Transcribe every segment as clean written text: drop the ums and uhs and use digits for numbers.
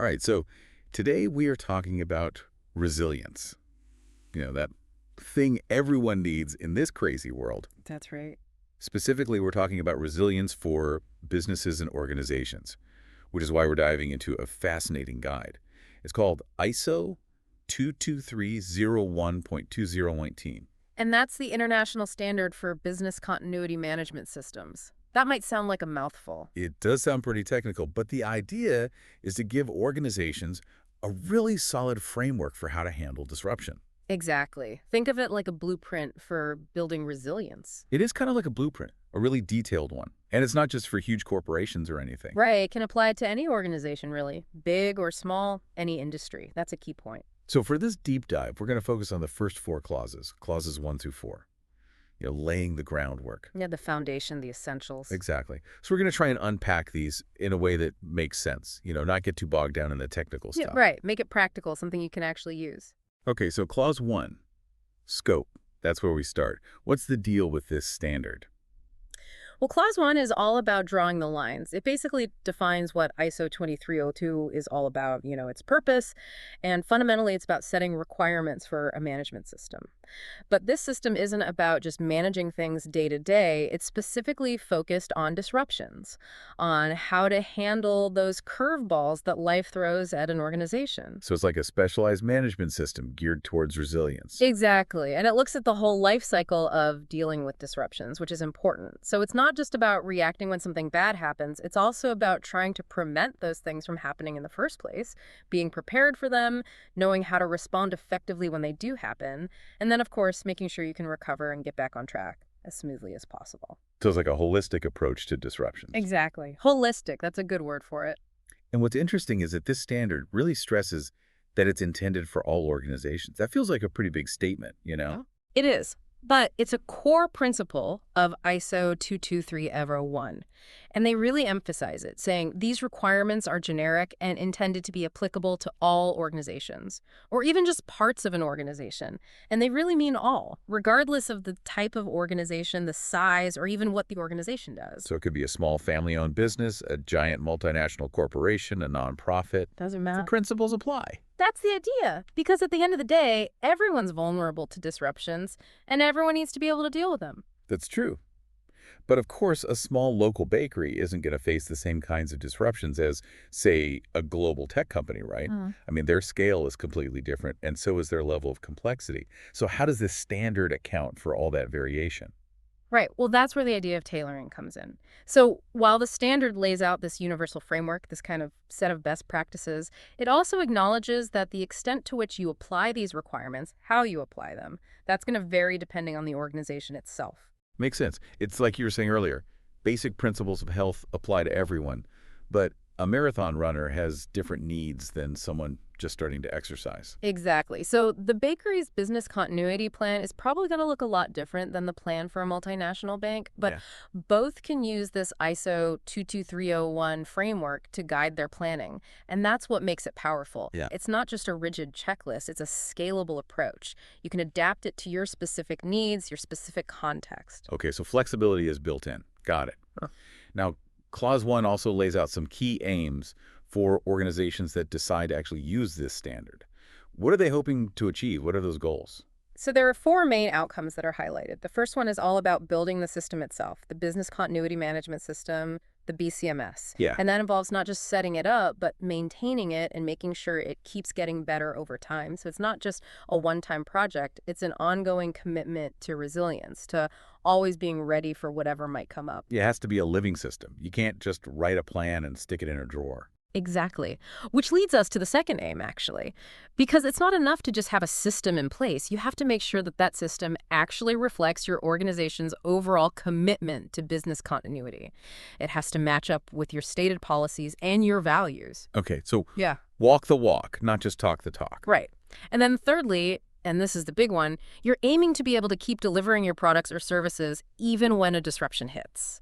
All right, so today we are talking about resilience. That thing everyone needs in this crazy world. That's right. Specifically, we're talking about resilience for businesses and organizations, which is why we're diving into a fascinating guide. It's called ISO 22301.2019. And that's the international standard for business continuity management systems. That might sound like a mouthful. It does sound pretty technical, but the idea is to give organizations a really solid framework for how to handle disruption. Exactly. Think of it like a blueprint for building resilience. It is kind of like a blueprint, a really detailed one. And it's not just for huge corporations or anything. Right. It can apply to any organization, really. Big or small, any industry. That's a key point. So for this deep dive, we're going to focus on the first four clauses, clauses 1 through 4. Laying the groundwork. Yeah, the foundation, the essentials. Exactly. So we're going to try and unpack these in a way that makes sense, not get too bogged down in the technical Yeah, stuff. right. Make it practical, something you can actually use. Okay, so clause 1, scope. That's where we start. What's the deal with this standard? Well, Clause 1 is all about drawing the lines. It basically defines what ISO 2302 is all about, its purpose, and fundamentally it's about setting requirements for a management system. But this system isn't about just managing things day to day. It's specifically focused on disruptions, on how to handle those curveballs that life throws at an organization. So it's like a specialized management system geared towards resilience. Exactly. And it looks at the whole life cycle of dealing with disruptions, which is important. So it's not just about reacting when something bad happens. It's also about trying to prevent those things from happening in the first place, being prepared for them, knowing how to respond effectively when they do happen, and then, of course, making sure you can recover and get back on track as smoothly as possible. So it's like a holistic approach to disruptions. Exactly. Holistic. That's a good word for it. And what's interesting is that this standard really stresses that it's intended for all organizations. That feels like a pretty big statement, It is. But it's a core principle of ISO 22301. And they really emphasize it, saying these requirements are generic and intended to be applicable to all organizations, or even just parts of an organization. And they really mean all, regardless of the type of organization, the size, or even what the organization does. So it could be a small family-owned business, a giant multinational corporation, a nonprofit. Doesn't The matter. principles apply. That's the idea, because at the end of the day, everyone's vulnerable to disruptions, and everyone needs to be able to deal with them. That's true. But of course, a small local bakery isn't going to face the same kinds of disruptions as, say, a global tech company, right? I mean, their scale is completely different, and so is their level of complexity. So how does this standard account for all that variation? Right. Well, that's where the idea of tailoring comes in. So while the standard lays out this universal framework, this kind of set of best practices, it also acknowledges that the extent to which you apply these requirements, how you apply them, that's going to vary depending on the organization itself. Makes sense. It's like you were saying earlier, basic principles of health apply to everyone, but a marathon runner has different needs than someone just starting to exercise. Exactly. So the bakery's business continuity plan is probably going to look a lot different than the plan for a multinational bank, but both can use this ISO 22301 framework to guide their planning. And that's what makes it powerful. Yeah. It's not just a rigid checklist, it's a scalable approach. You can adapt it to your specific needs, your specific context. Okay, so flexibility is built in. Got it. Now, Clause 1 also lays out some key aims for organizations that decide to actually use this standard. What are they hoping to achieve? What are those goals? So there are four main outcomes that are highlighted. The first one is all about building the system itself, the business continuity management system, the BCMS. Yeah. And that involves not just setting it up, but maintaining it and making sure it keeps getting better over time. So it's not just a one-time project. It's an ongoing commitment to resilience, to always being ready for whatever might come up. It has to be a living system. You can't just write a plan and stick it in a drawer. Exactly. Which leads us to the second aim, actually. Because it's not enough to just have a system in place. You have to make sure that that system actually reflects your organization's overall commitment to business continuity. It has to match up with your stated policies and your values. Okay, so Yeah. walk the walk, not just talk the talk. Right. And then thirdly, and this is the big one, you're aiming to be able to keep delivering your products or services even when a disruption hits.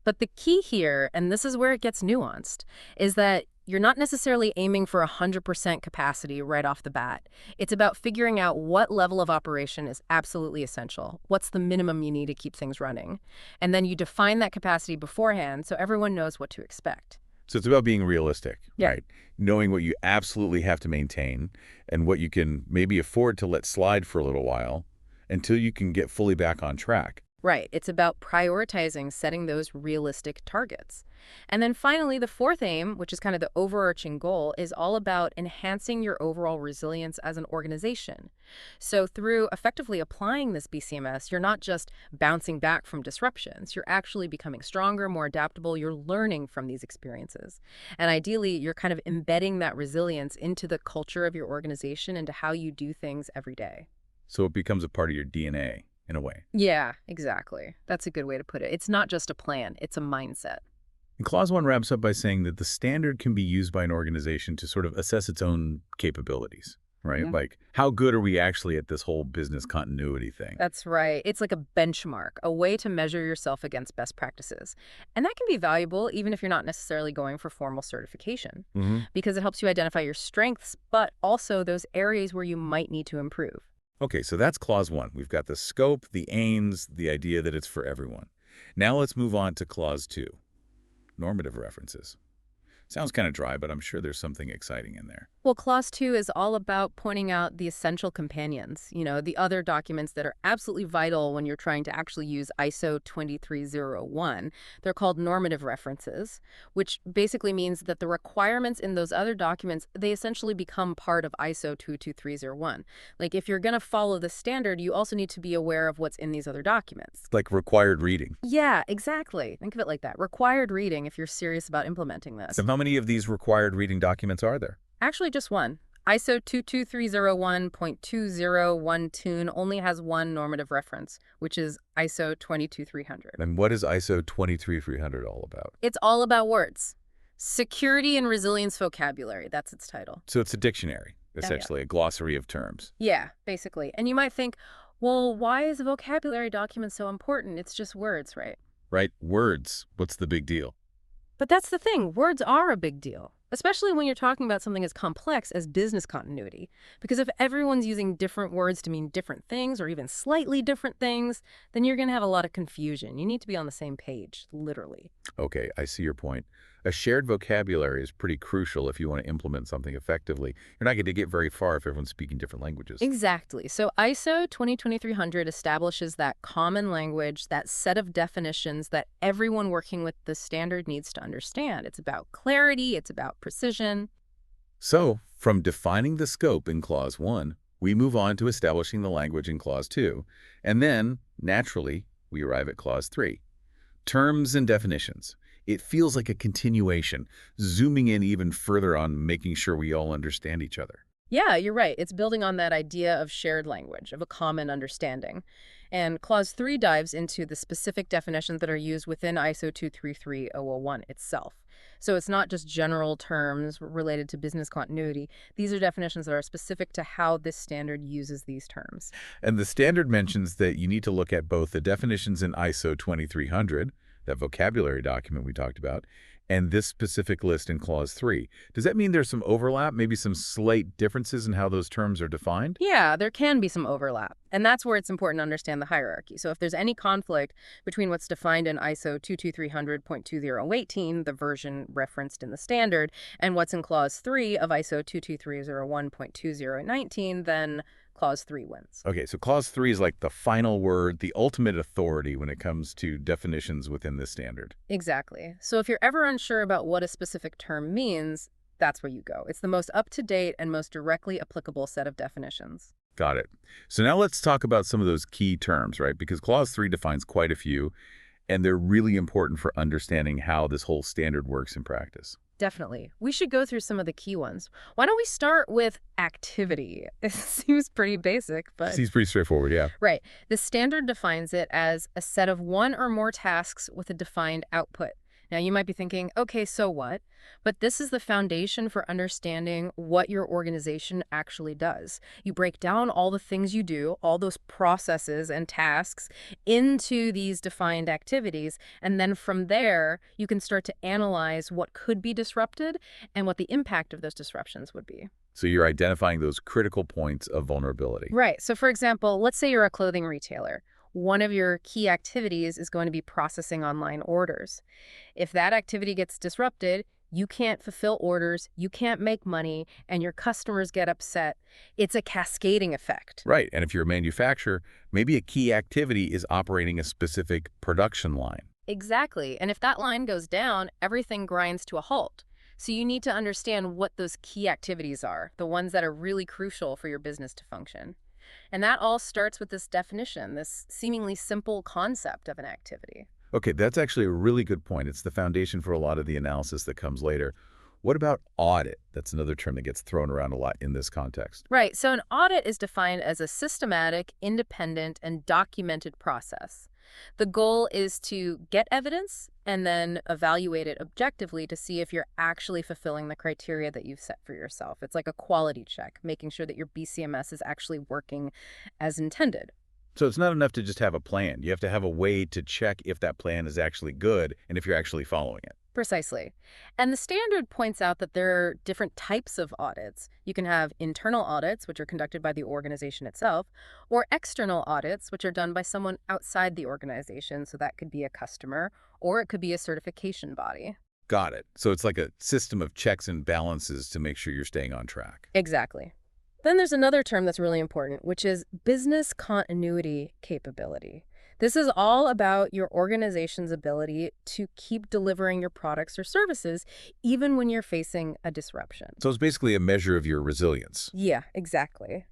But the key here, and this is where it gets nuanced, is that you're not necessarily aiming for 100% capacity right off the bat. It's about figuring out what level of operation is absolutely essential. What's the minimum you need to keep things running? And then you define that capacity beforehand so everyone knows what to expect. So it's about being realistic, Yeah. right? Knowing what you absolutely have to maintain and what you can maybe afford to let slide for a little while until you can get fully back on track. Right. It's about prioritizing, setting those realistic targets. And then finally, the fourth aim, which is kind of the overarching goal, is all about enhancing your overall resilience as an organization. So through effectively applying this BCMS, you're not just bouncing back from disruptions. You're actually becoming stronger, more adaptable. You're learning from these experiences. And ideally, you're kind of embedding that resilience into the culture of your organization, into how you do things every day. So it becomes a part of your DNA in a way. Yeah, exactly. That's a good way to put it. It's not just a plan, it's a mindset. And Clause 1 wraps up by saying that the standard can be used by an organization to sort of assess its own capabilities, right? Yeah. Like, how good are we actually at this whole business continuity thing? That's right. It's like a benchmark, a way to measure yourself against best practices. And that can be valuable even if you're not necessarily going for formal certification, because it helps you identify your strengths, but also those areas where you might need to improve. Okay, so that's Clause 1. We've got the scope, the aims, the idea that it's for everyone. Now let's move on to Clause 2, normative references. Sounds kind of dry, but I'm sure there's something exciting in there. Well, Clause 2 is all about pointing out the essential companions, the other documents that are absolutely vital when you're trying to actually use ISO 23001. They're called normative references, which basically means that the requirements in those other documents, they essentially become part of ISO 22301. Like if you're going to follow the standard, you also need to be aware of what's in these other documents. Like required reading. Yeah, exactly. Think of it like that. Required reading if you're serious about implementing this. So how many of these required reading documents are there? Actually, just one. ISO 22301.2012 only has one normative reference, which is ISO 22300. And what is ISO 23300 all about? It's all about words. Security and resilience vocabulary, that's its title. So it's a dictionary, Yeah. essentially, a glossary of terms. Yeah, basically. And you might think, well, why is a vocabulary document so important? It's just words, right? Right? Words. What's the big deal? But that's the thing. Words are a big deal, especially when you're talking about something as complex as business continuity. Because if everyone's using different words to mean different things or even slightly different things, then you're going to have a lot of confusion. You need to be on the same page, literally. Okay, I see your point. A shared vocabulary is pretty crucial if you want to implement something effectively. You're not going to get very far if everyone's speaking different languages. Exactly. So ISO 22300 establishes that common language, that set of definitions that everyone working with the standard needs to understand. It's about clarity, it's about precision. So, from defining the scope in Clause 1, we move on to establishing the language in Clause 2, and then, naturally, we arrive at Clause 3. Terms and definitions. It feels like a continuation, zooming in even further on making sure we all understand each other. Yeah, you're right. It's building on that idea of shared language, of a common understanding. And Clause 3 dives into the specific definitions that are used within ISO 233001 itself. So it's not just general terms related to business continuity. These are definitions that are specific to how this standard uses these terms. And the standard mentions that you need to look at both the definitions in ISO 2300, that vocabulary document we talked about, and this specific list in Clause 3. Does that mean there's some overlap, maybe some slight differences in how those terms are defined? Yeah, there can be some overlap. And that's where it's important to understand the hierarchy. So if there's any conflict between what's defined in ISO 22300.2018, the version referenced in the standard, and what's in Clause 3 of ISO 22301.2019, then Clause 3 wins. Okay, so Clause 3 is like the final word, the ultimate authority when it comes to definitions within this standard. Exactly. So if you're ever unsure about what a specific term means, that's where you go. It's the most up-to-date and most directly applicable set of definitions. Got it. So now let's talk about some of those key terms, right? Because Clause 3 defines quite a few, and they're really important for understanding how this whole standard works in practice. Definitely. We should go through some of the key ones. Why don't we start with activity? It seems pretty basic, but... Seems pretty straightforward, yeah. Right. The standard defines it as a set of one or more tasks with a defined output. Now, you might be thinking, okay, so what? But this is the foundation for understanding what your organization actually does. You break down all the things you do, all those processes and tasks into these defined activities. And then from there, you can start to analyze what could be disrupted and what the impact of those disruptions would be. So you're identifying those critical points of vulnerability. Right. So for example, let's say you're a clothing retailer. One of your key activities is going to be processing online orders. If that activity gets disrupted, you can't fulfill orders, you can't make money, and your customers get upset. It's a cascading effect. Right, and if you're a manufacturer, maybe a key activity is operating a specific production line. Exactly. And if that line goes down, everything grinds to a halt. So you need to understand what those key activities are, the ones that are really crucial for your business to function. And that all starts with this definition, this seemingly simple concept of an activity. Okay, that's actually a really good point. It's the foundation for a lot of the analysis that comes later. What about audit? That's another term that gets thrown around a lot in this context. Right. So an audit is defined as a systematic, independent, and documented process. The goal is to get evidence and then evaluate it objectively to see if you're actually fulfilling the criteria that you've set for yourself. It's like a quality check, making sure that your BCMS is actually working as intended. So it's not enough to just have a plan. You have to have a way to check if that plan is actually good and if you're actually following it. Precisely. And the standard points out that there are different types of audits. You can have internal audits, which are conducted by the organization itself, or external audits, which are done by someone outside the organization. So that could be a customer, or it could be a certification body. Got it. So it's like a system of checks and balances to make sure you're staying on track. Exactly. Then there's another term that's really important, which is business continuity capability. This is all about your organization's ability to keep delivering your products or services, even when you're facing a disruption. So it's basically a measure of your resilience. Yeah, exactly.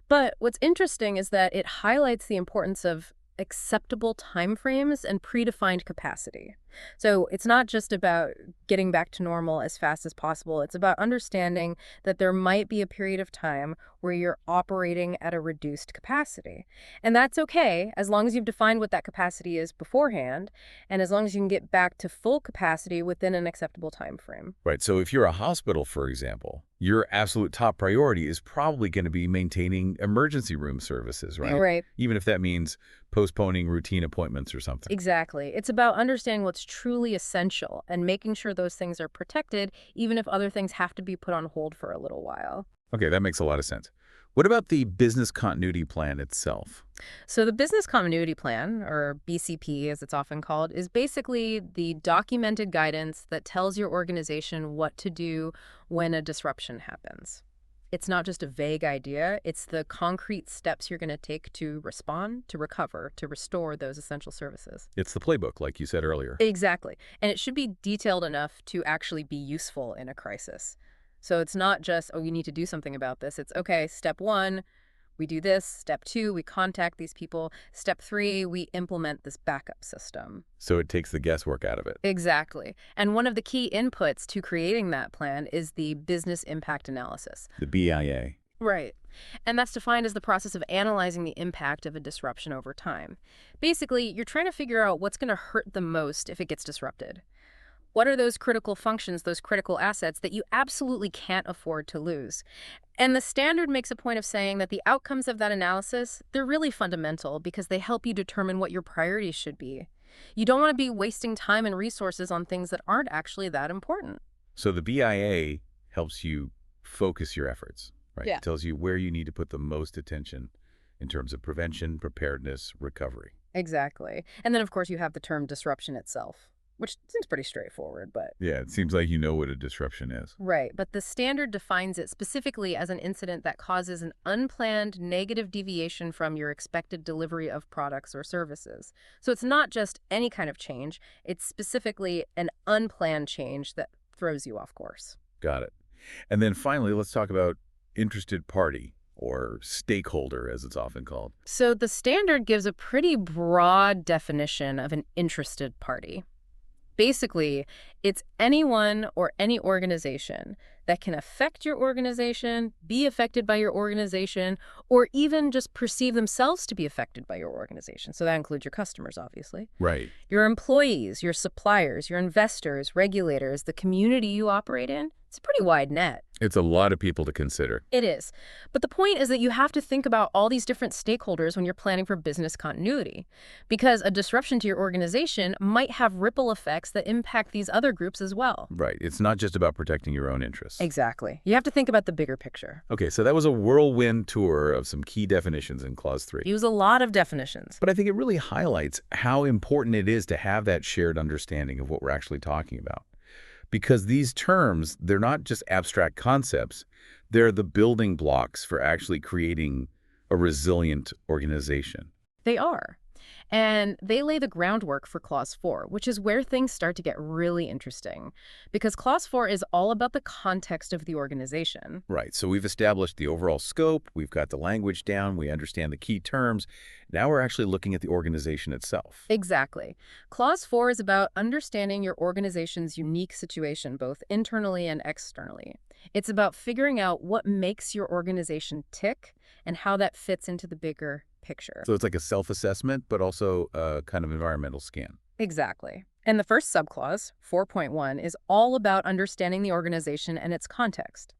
But what's interesting is that it highlights the importance of acceptable timeframes and predefined capacity. So it's not just about getting back to normal as fast as possible. It's about understanding that there might be a period of time where you're operating at a reduced capacity. And that's okay as long as you've defined what that capacity is beforehand and as long as you can get back to full capacity within an acceptable time frame. Right. So if you're a hospital, for example, your absolute top priority is probably going to be maintaining emergency room services, right? Right. Even if that means postponing routine appointments or something. Exactly. It's about understanding what's truly essential and making sure those things are protected, even if other things have to be put on hold for a little while. Okay, that makes a lot of sense. What about the business continuity plan itself? So the business continuity plan, or BCP as it's often called, is basically the documented guidance that tells your organization what to do when a disruption happens. It's not just a vague idea, it's the concrete steps you're going to take to respond, to recover, to restore those essential services. It's the playbook, like you said earlier. Exactly. And it should be detailed enough to actually be useful in a crisis. So it's not just, oh, you need to do something about this. It's, okay, step one, we do this. Step two, we contact these people. Step three, we implement this backup system. So it takes the guesswork out of it. Exactly. And one of the key inputs to creating that plan is the business impact analysis. The BIA. Right. And that's defined as the process of analyzing the impact of a disruption over time. Basically, you're trying to figure out what's going to hurt the most if it gets disrupted. What are those critical functions, those critical assets that you absolutely can't afford to lose? And the standard makes a point of saying that the outcomes of that analysis, they're really fundamental because they help you determine what your priorities should be. You don't want to be wasting time and resources on things that aren't actually that important. So the BIA helps you focus your efforts, right? Yeah. It tells you where you need to put the most attention in terms of prevention, preparedness, recovery. Exactly. And then, of course, you have the term disruption itself, which seems pretty straightforward, but... Yeah, it seems like you know what a disruption is. Right, but the standard defines it specifically as an incident that causes an unplanned negative deviation from your expected delivery of products or services. So it's not just any kind of change, it's specifically an unplanned change that throws you off course. Got it. And then finally, let's talk about interested party, or stakeholder, as it's often called. So the standard gives a pretty broad definition of an interested party. Basically, it's anyone or any organization that can affect your organization, be affected by your organization, or even just perceive themselves to be affected by your organization. So that includes your customers, obviously. Right. Your employees, your suppliers, your investors, regulators, the community you operate in. It's a pretty wide net. It's a lot of people to consider. It is. But the point is that you have to think about all these different stakeholders when you're planning for business continuity, because a disruption to your organization might have ripple effects that impact these other groups as well. Right. It's not just about protecting your own interests. Exactly. You have to think about the bigger picture. Okay, so that was a whirlwind tour of some key definitions in Clause 3. Use a lot of definitions. But I think it really highlights how important it is to have that shared understanding of what we're actually talking about. Because these terms, they're not just abstract concepts, they're the building blocks for actually creating a resilient organization. They are. And they lay the groundwork for Clause 4, which is where things start to get really interesting. Because Clause 4 is all about the context of the organization. Right, so we've established the overall scope, we've got the language down, we understand the key terms. Now we're actually looking at the organization itself. Exactly. Clause 4 is about understanding your organization's unique situation, both internally and externally. It's about figuring out what makes your organization tick and how that fits into the bigger picture. So it's like a self-assessment, but also a kind of environmental scan. Exactly. And the first subclause, 4.1, is all about understanding the organization and its context.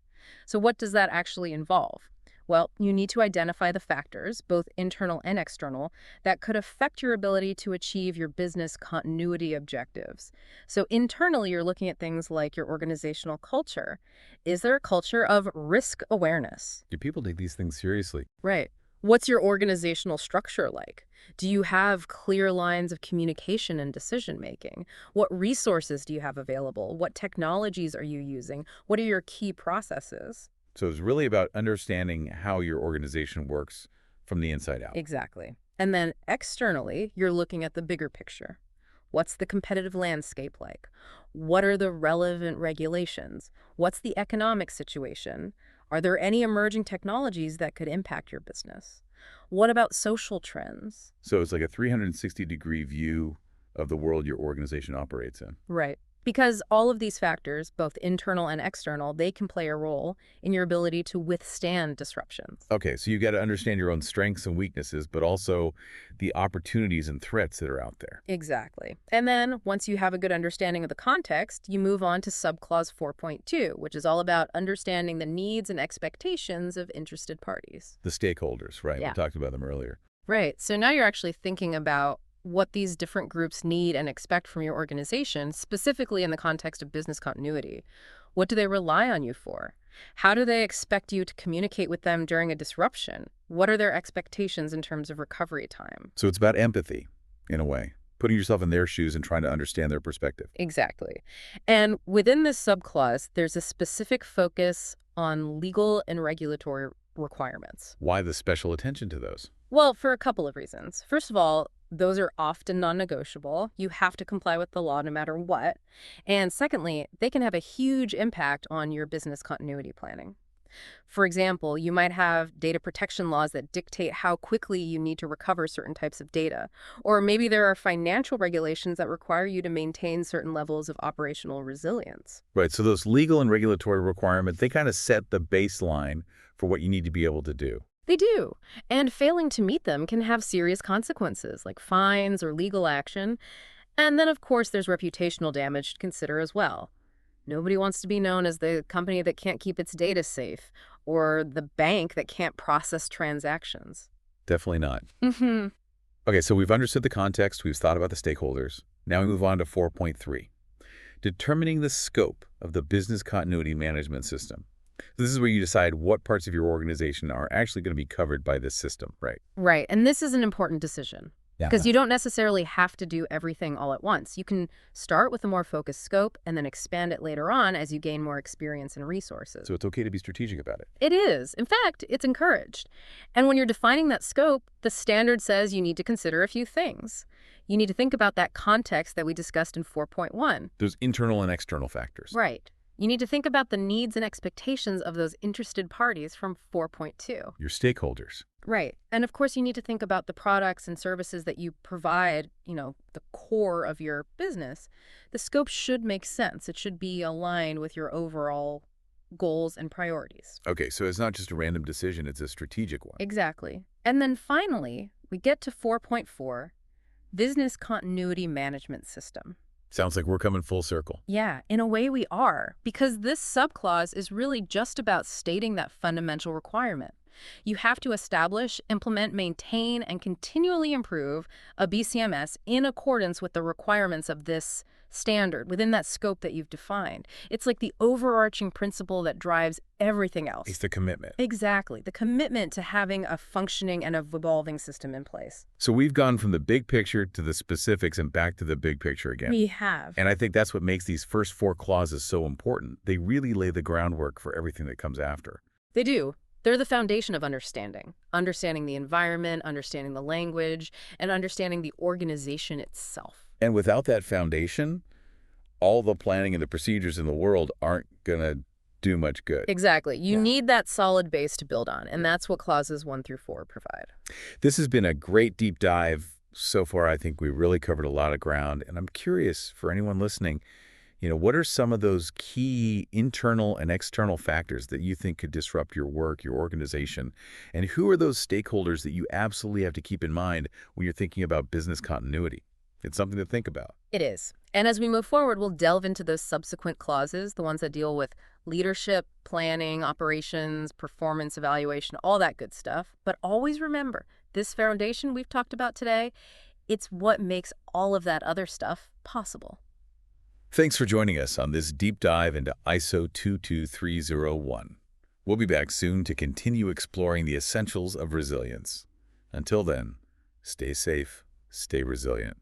So what does that actually involve? Well, you need to identify the factors, both internal and external, that could affect your ability to achieve your business continuity objectives. So internally, you're looking at things like your organizational culture. Is there a culture of risk awareness? Do people take these things seriously? Right. What's your organizational structure like? Do you have clear lines of communication and decision-making? What resources do you have available? What technologies are you using? What are your key processes? So it's really about understanding how your organization works from the inside out. Exactly. And then externally, you're looking at the bigger picture. What's the competitive landscape like? What are the relevant regulations? What's the economic situation? Are there any emerging technologies that could impact your business? What about social trends? So it's like a 360-degree view of the world your organization operates in. Right. Because all of these factors, both internal and external, they can play a role in your ability to withstand disruptions. Okay, so you got to understand your own strengths and weaknesses, but also the opportunities and threats that are out there. Exactly. And then once you have a good understanding of the context, you move on to subclause 4.2, which is all about understanding the needs and expectations of interested parties. The stakeholders, right? Yeah. We talked about them earlier. Right. So now you're actually thinking about what these different groups need and expect from your organization, specifically in the context of business continuity. What do they rely on you for? How do they expect you to communicate with them during a disruption? What are their expectations in terms of recovery time? So it's about empathy, in a way, putting yourself in their shoes and trying to understand their perspective. Exactly. And within this subclause, there's a specific focus on legal and regulatory requirements. Why the special attention to those? Well, for a couple of reasons. First of all, those are often non-negotiable. You have to comply with the law no matter what. And secondly, they can have a huge impact on your business continuity planning. For example, you might have data protection laws that dictate how quickly you need to recover certain types of data. Or maybe there are financial regulations that require you to maintain certain levels of operational resilience. Right, so those legal and regulatory requirements, they kind of set the baseline for what you need to be able to do. They do. And failing to meet them can have serious consequences, like fines or legal action. And then, of course, there's reputational damage to consider as well. Nobody wants to be known as the company that can't keep its data safe or the bank that can't process transactions. Definitely not. Mm-hmm. Okay, so we've understood the context, we've thought about the stakeholders. Now we move on to 4.3, determining the scope of the business continuity management system. This is where you decide what parts of your organization are actually going to be covered by this system, right? Right. And this is an important decision because you don't necessarily have to do everything all at once. You can start with a more focused scope and then expand it later on as you gain more experience and resources. So it's okay to be strategic about it. It is. In fact, it's encouraged. And when you're defining that scope, the standard says you need to consider a few things. You need to think about that context that we discussed in 4.1. There's internal and external factors. Right. You need to think about the needs and expectations of those interested parties from 4.2. Your stakeholders. Right. And of course, you need to think about the products and services that you provide, the core of your business. The scope should make sense. It should be aligned with your overall goals and priorities. Okay, so it's not just a random decision, it's a strategic one. Exactly. And then finally, we get to 4.4, business continuity management system. Sounds like we're coming full circle. Yeah, in a way we are, because this subclause is really just about stating that fundamental requirement. You have to establish, implement, maintain, and continually improve a BCMS in accordance with the requirements of this standard within that scope that you've defined. It's like the overarching principle that drives everything It's else. the commitment. Exactly. The commitment to having a functioning and evolving system in place. So we've gone from the big picture to the specifics and back to the big picture again. We have. And I think that's what makes these first 4 clauses so important. They really lay the groundwork for everything that comes after. They do. They're the foundation of understanding. Understanding the environment, understanding the language, and understanding the organization itself. And without that foundation, all the planning and the procedures in the world aren't going to do much good. Exactly. You Yeah. need that solid base to build on, and that's what clauses 1 through 4 provide. This has been a great deep dive. So far, I think we really covered a lot of ground. And I'm curious, for anyone listening, what are some of those key internal and external factors that you think could disrupt your work, your organization? And who are those stakeholders that you absolutely have to keep in mind when you're thinking about business continuity? It's something to think about. It is. And as we move forward, we'll delve into those subsequent clauses, the ones that deal with leadership, planning, operations, performance evaluation, all that good stuff. But always remember, this foundation we've talked about today, it's what makes all of that other stuff possible. Thanks for joining us on this deep dive into ISO 22301. We'll be back soon to continue exploring the essentials of resilience. Until then, stay safe, stay resilient.